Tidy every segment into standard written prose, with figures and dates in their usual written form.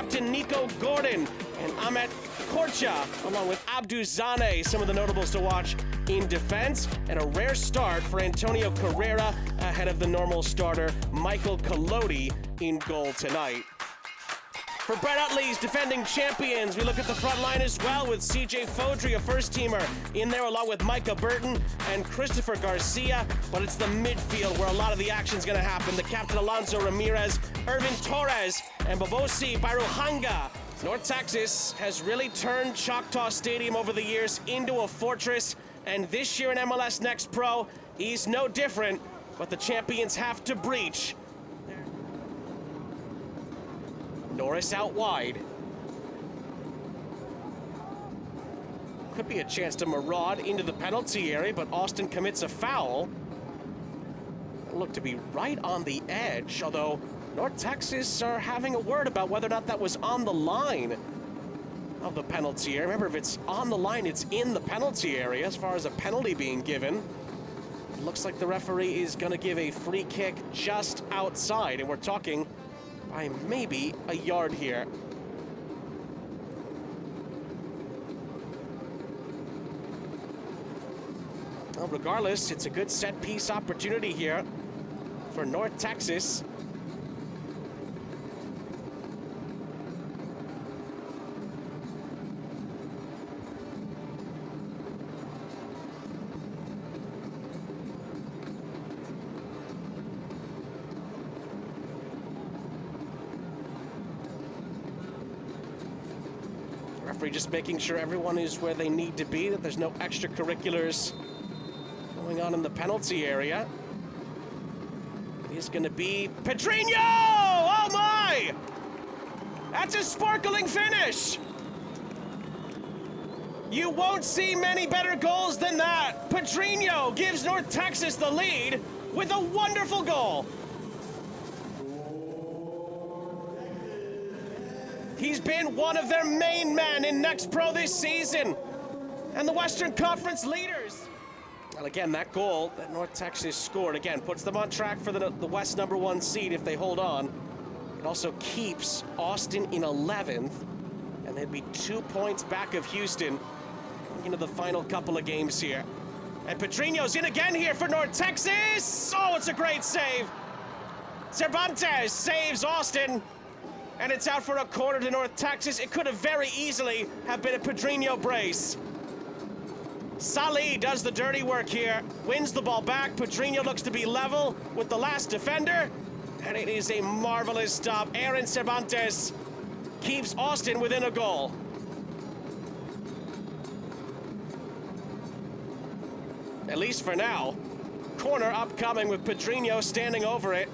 captain Nico Gordon and Ahmet Korcha, along with Abdou Zane, some of the notables to watch in defense, and a rare start for Antonio Carrera ahead of the normal starter Michael Collodi in goal tonight. For Brett Utley's defending champions, we look at the front line as well with CJ Fodry, a first-teamer, in there along with Micah Burton and Christopher Garcia, but it's the midfield where a lot of the action's going to happen. The captain Alonso Ramirez, Irvin Torres, and Bobosi Bairuhanga. North Texas has really turned Choctaw Stadium over the years into a fortress, and this year in MLS Next Pro, he's no different, but the champions have to breach. Norris out wide. Could be a chance to maraud into the penalty area, but Austin commits a foul. Look to be right on the edge, although North Texas are having a word about whether or not that was on the line of the penalty area. Remember, if it's on the line, it's in the penalty area as far as a penalty being given. It looks like the referee is going to give a free kick just outside, and we're talking by maybe a yard here. Well, regardless, it's a good set-piece opportunity here for North Texas. Referee just making sure everyone is where they need to be, that there's no extracurriculars going on in the penalty area. It is going to be Pedrinho! Oh my! That's a sparkling finish! You won't see many better goals than that. Pedrinho gives North Texas the lead with a wonderful goal. He's been one of their main men in Next Pro this season, and the Western Conference leaders. And again, that goal that North Texas scored, again, puts them on track for the West #1 seed if they hold on. It also keeps Austin in 11th, and they'd be 2 points back of Houston going into the final couple of games here. And Pedrinho's in again here for North Texas. Oh, it's a great save. Cervantes saves Austin. And it's out for a corner to North Texas. It could have very easily have been a Pedrinho brace. Salih does the dirty work here, wins the ball back. Pedrinho looks to be level with the last defender, and it is a marvelous stop. Aaron Cervantes keeps Austin within a goal. At least for now. Corner upcoming with Pedrinho standing over it.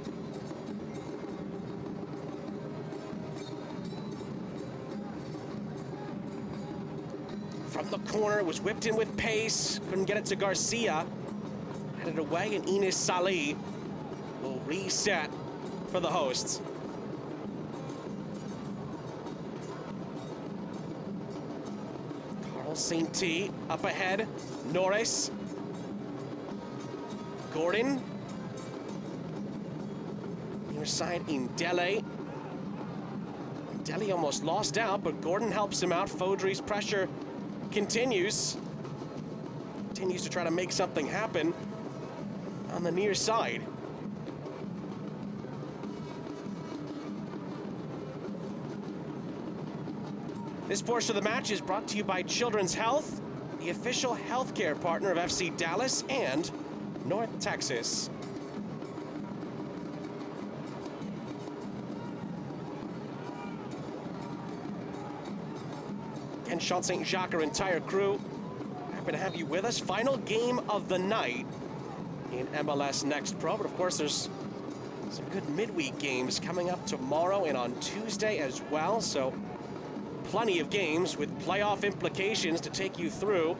From the corner, it was whipped in with pace. Couldn't get it to Garcia. Headed away, and Enes Salih will reset for the hosts. Carl St. up ahead. Norris. Gordon. Near side in Dele. Dele almost lost out, but Gordon helps him out. Fodry's pressure continues to try to make something happen on the near side. This portion of the match is brought to you by Children's Health, the official healthcare partner of FC Dallas and North Texas. And Sean St. Jacques, our entire crew, happy to have you with us. Final game of the night in MLS Next Pro. But of course, there's some good midweek games coming up tomorrow and on Tuesday as well. So plenty of games with playoff implications to take you through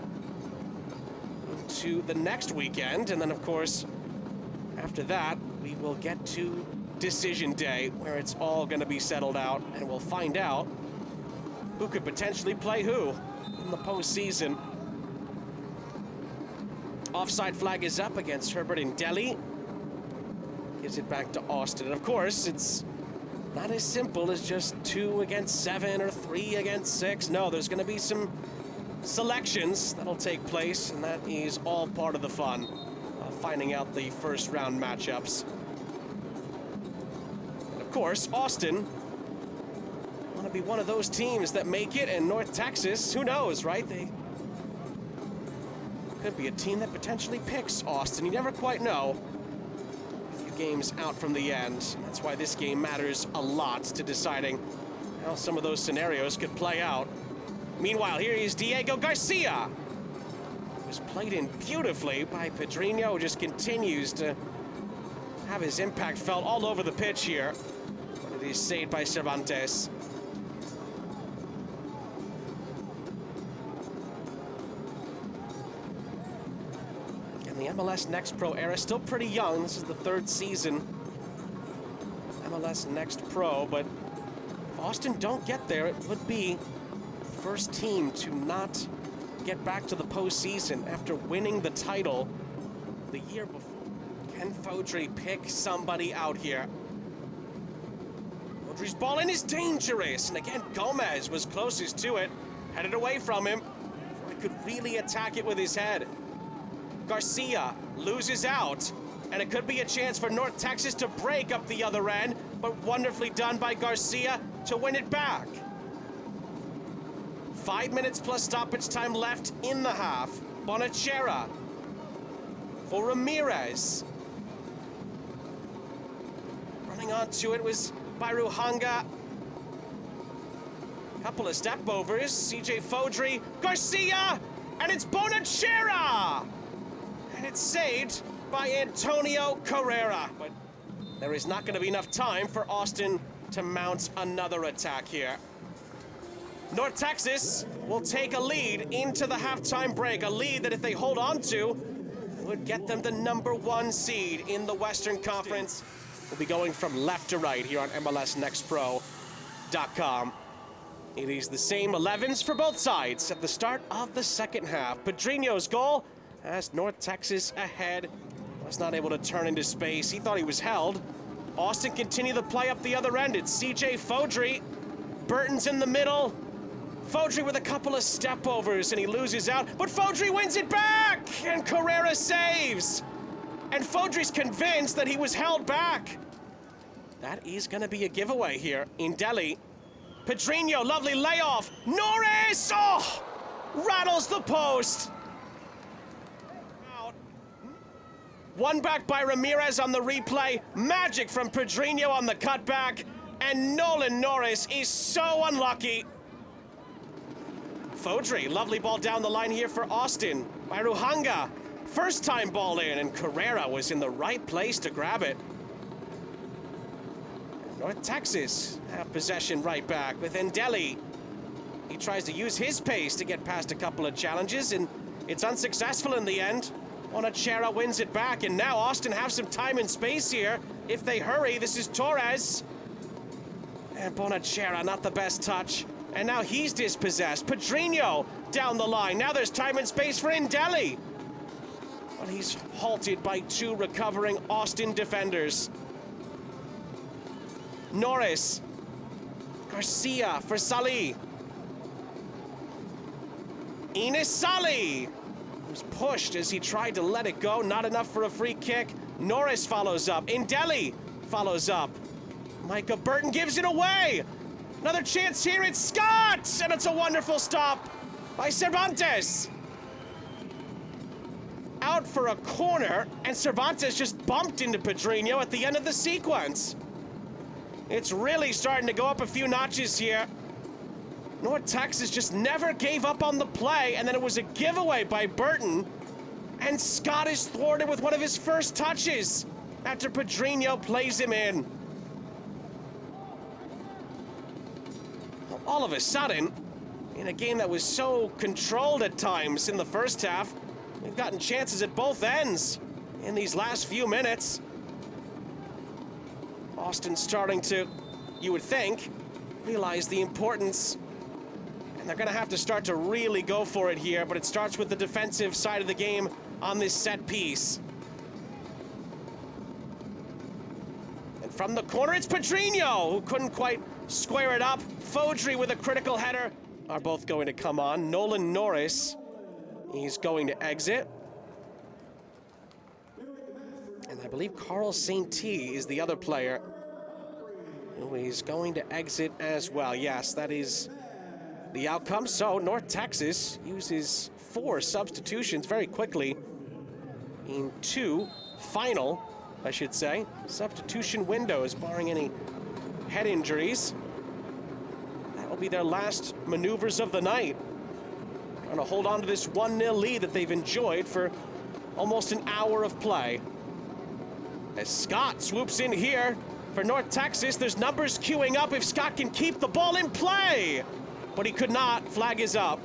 to the next weekend. And then, of course, after that, we will get to Decision Day, where it's all going to be settled out, and we'll find out who could potentially play who in the postseason. Offside flag is up against Herbert and Dele. Gives it back to Austin. And of course, it's not as simple as just 2 against 7 or 3 against 6. No, there's going to be some selections that'll take place, and that is all part of the fun of finding out the first round matchups. And of course, Austin want to be one of those teams that make it, and North Texas, who knows, right? They could be a team that potentially picks Austin. You never quite know. A few games out from the end. That's why this game matters a lot to deciding how some of those scenarios could play out. Meanwhile, here is Diego Garcia. It was played in beautifully by Pedrinho, who just continues to have his impact felt all over the pitch here. But it is saved by Cervantes. The MLS Next Pro era, still pretty young. This is the 3rd season. MLS Next Pro, but if Austin don't get there, it would be the first team to not get back to the postseason after winning the title the year before. Can Fodry pick somebody out here? Fodry's ball in is dangerous, and again, Gomez was closest to it, headed away from him. He could really attack it with his head. Garcia loses out, and it could be a chance for North Texas to break up the other end, but wonderfully done by Garcia to win it back. 5 minutes plus stoppage time left in the half. Bonachera for Ramirez. Running onto it was Byruhanga. Couple of step overs. CJ Fodry, Garcia, and it's Bonachera! And it's saved by Antonio Carrera. But there is not going to be enough time for Austin to mount another attack here. North Texas will take a lead into the halftime break. A lead that if they hold on to would get them the #1 seed in the Western Conference. We'll be going from left to right here on MLSNextPro.com. It is the same 11s for both sides at the start of the second half. Pedrinho's goal as North Texas ahead. Was not able to turn into space. He thought he was held. Austin continued the play up the other end. It's CJ Fodry. Burton's in the middle. Fodry with a couple of step overs and he loses out, but Fodry wins it back and Carrera saves. And Fodry's convinced that he was held back. That is going to be a giveaway here in Delhi. Pedrinho, lovely layoff. Norris! Oh! Rattles the post. One back by Ramirez on the replay. Magic from Pedrinho on the cutback. And Nolan Norris is so unlucky. Fodry, lovely ball down the line here for Austin. Byruhanga, first time ball in, and Carrera was in the right place to grab it. North Texas have possession right back with Ndeli. He tries to use his pace to get past a couple of challenges, and it's unsuccessful in the end. Bonachera wins it back, and now Austin have some time and space here. If they hurry, this is Torres. And Bonachera, not the best touch. And now he's dispossessed. Pedrinho down the line. Now there's time and space for Ndeli. But he's halted by 2 recovering Austin defenders. Norris. Garcia for Salih. Enes Salih was pushed as he tried to let it go. Not enough for a free kick. Norris follows up. Ndeli follows up. Micah Burton gives it away. Another chance here. It's Scott! And it's a wonderful stop by Cervantes. Out for a corner, and Cervantes just bumped into Pedrinho at the end of the sequence. It's really starting to go up a few notches here. North Texas just never gave up on the play, and then it was a giveaway by Burton. And Scott is thwarted with one of his first touches after Pedrinho plays him in. All of a sudden, in a game that was so controlled at times in the first half, we've gotten chances at both ends in these last few minutes. Austin starting to, you would think, realize the importance. And they're going to have to start to really go for it here, but it starts with the defensive side of the game on this set piece. And from the corner, it's Pedrinho, who couldn't quite square it up. Fodry with a critical header are both going to come on. Nolan Norris, he's going to exit. And I believe Carl Saint-T is the other player who is going to exit as well. Yes, that is the outcome. So North Texas uses 4 substitutions very quickly in 2 final, I should say, substitution windows, barring any head injuries. That will be their last maneuvers of the night. Trying to hold on to this 1-0 lead that they've enjoyed for almost an hour of play. As Scott swoops in here for North Texas, there's numbers queuing up if Scott can keep the ball in play. But he could not. Flag is up.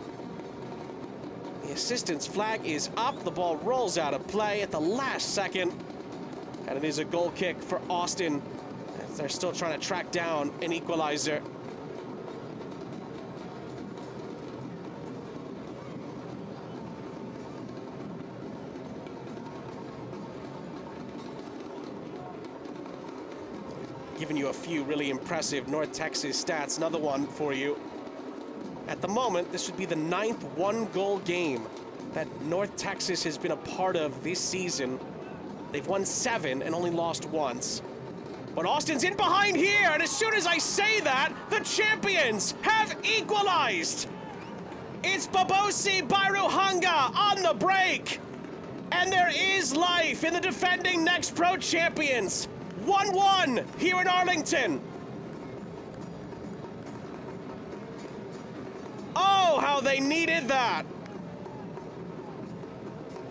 The assistant's flag is up. The ball rolls out of play at the last second. And it is a goal kick for Austin, as they're still trying to track down an equalizer. Giving you a few really impressive North Texas stats. Another one for you. At the moment, this would be the 9th 1-goal game that North Texas has been a part of this season. They've won 7 and only lost once. But Austin's in behind here, and as soon as I say that, the champions have equalized. It's Babosi Bairuhanga on the break. And there is life in the defending Next Pro champions. 1-1 here in Arlington. Oh, how they needed that.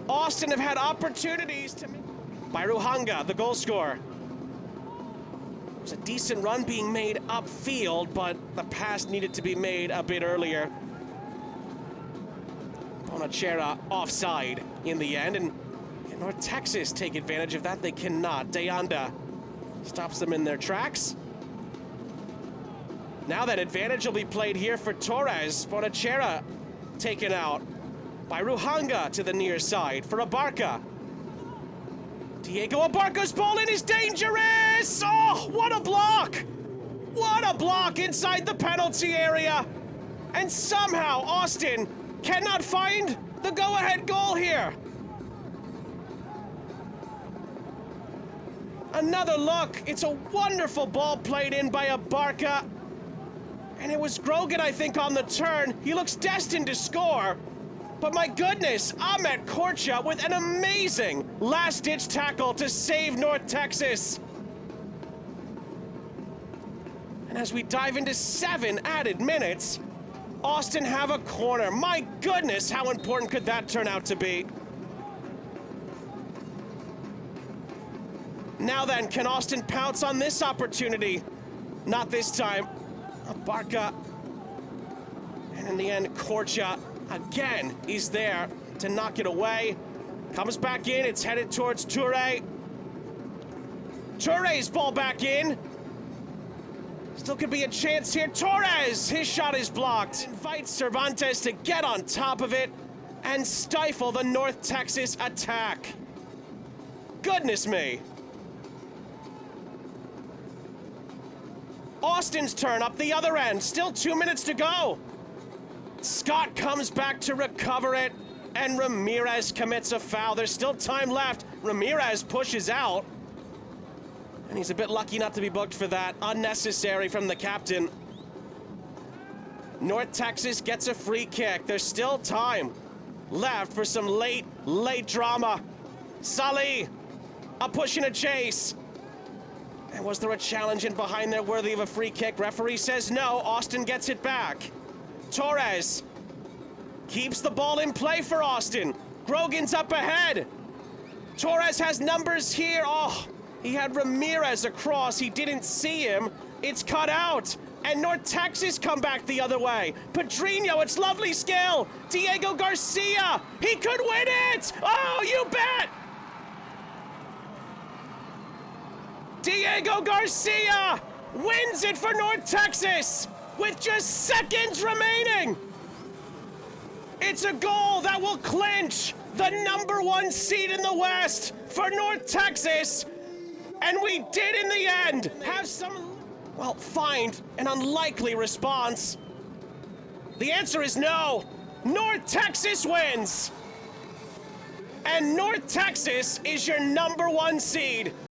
Austin have had opportunities to... Bairuhanga, the goal scorer. It was a decent run being made upfield, but the pass needed to be made a bit earlier. Bonachera offside in the end, and can North Texas take advantage of that? They cannot. Deanda stops them in their tracks. Now that advantage will be played here for Torres. Bonachera taken out. Bairuhanga to the near side for Abarca. Diego Abarca's ball in is dangerous! Oh, what a block! What a block inside the penalty area! And somehow Austin cannot find the go-ahead goal here. Another look. It's a wonderful ball played in by Abarca. And it was Grogan, I think, on the turn. He looks destined to score. But my goodness, Ahmet Korcha with an amazing last-ditch tackle to save North Texas. And as we dive into 7 added minutes, Austin have a corner. My goodness, how important could that turn out to be? Now then, can Austin pounce on this opportunity? Not this time. Abarca. And in the end, Korcha again, he's there to knock it away. Comes back in, it's headed towards Toure. Toure's ball back in. Still could be a chance here. Torres, his shot is blocked. Invites Cervantes to get on top of it and stifle the North Texas attack. Goodness me. Austin's turn up the other end. Still 2 minutes to go. Scott comes back to recover it, and Ramirez commits a foul. There's still time left. Ramirez pushes out, and he's a bit lucky not to be booked for that. Unnecessary from the captain. North Texas gets a free kick. There's still time left for some late drama. Salih, a push and a chase. And was there a challenge in behind there worthy of a free kick? Referee says no. Austin gets it back. Torres keeps the ball in play for Austin. Grogan's up ahead. Torres has numbers here. Oh, he had Ramirez across. He didn't see him. It's cut out. And North Texas come back the other way. Pedrinho, it's lovely skill. Diego Garcia, he could win it. Oh, you bet. Diego Garcia wins it for North Texas with just seconds remaining. It's a goal that will clinch the #1 seed in the West for North Texas. And we did in the end have some, well, find an unlikely response. The answer is no. North Texas wins. And North Texas is your #1 seed.